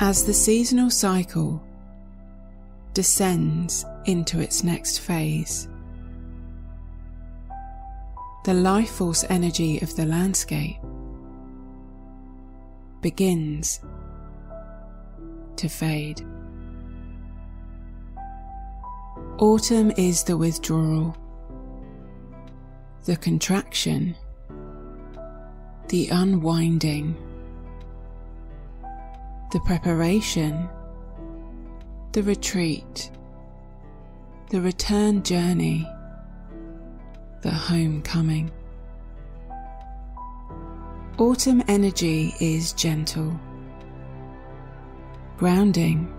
As the seasonal cycle descends into its next phase, the life force energy of the landscape begins to fade. Autumn is the withdrawal, the contraction, the unwinding, the preparation, the retreat, the return journey, the homecoming. Autumn energy is gentle, grounding,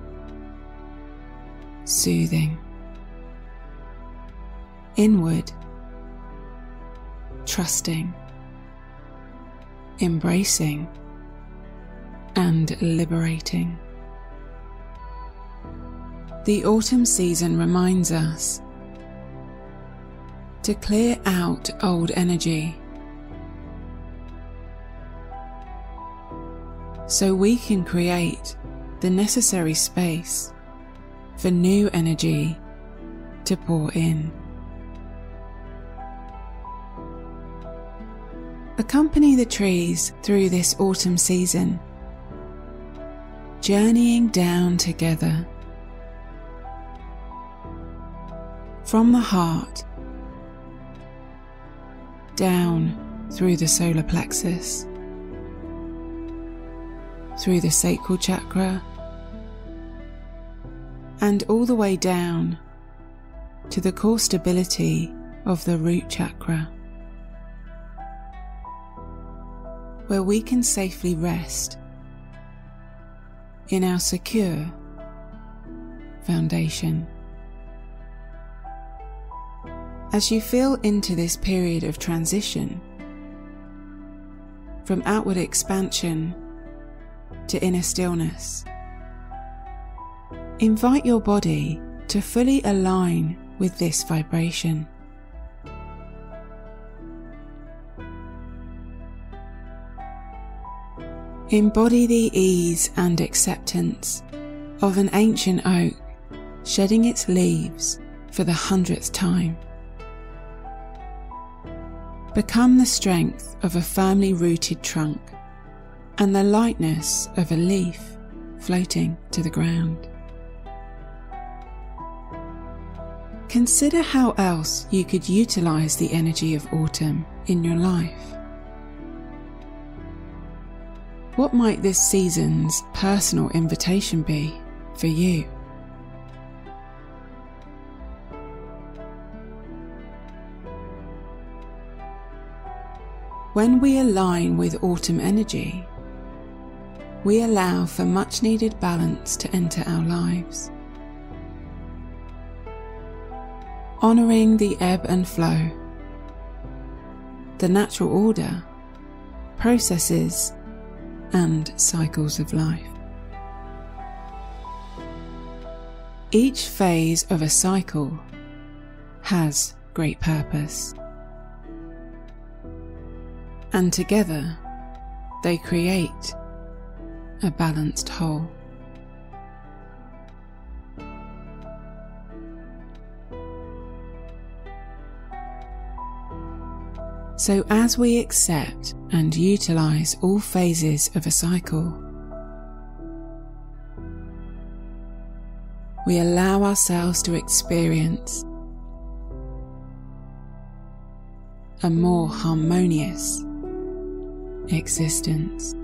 soothing, inward, trusting, embracing, and liberating. The autumn season reminds us to clear out old energy so we can create the necessary space for new energy to pour in. Accompany the trees through this autumn season, journeying down together from the heart, down through the solar plexus, through the sacral chakra, and all the way down to the core stability of the root chakra, where we can safely rest in our secure foundation. As you feel into this period of transition, from outward expansion to inner stillness, invite your body to fully align with this vibration. Embody the ease and acceptance of an ancient oak shedding its leaves for the 100th time. Become the strength of a firmly rooted trunk and the lightness of a leaf floating to the ground. Consider how else you could utilize the energy of autumn in your life. What might this season's personal invitation be for you? When we align with autumn energy, we allow for much needed balance to enter our lives, honouring the ebb and flow, the natural order, processes, and cycles of life. Each phase of a cycle has great purpose, and together they create a balanced whole. So as we accept and utilize all phases of a cycle, we allow ourselves to experience a more harmonious existence.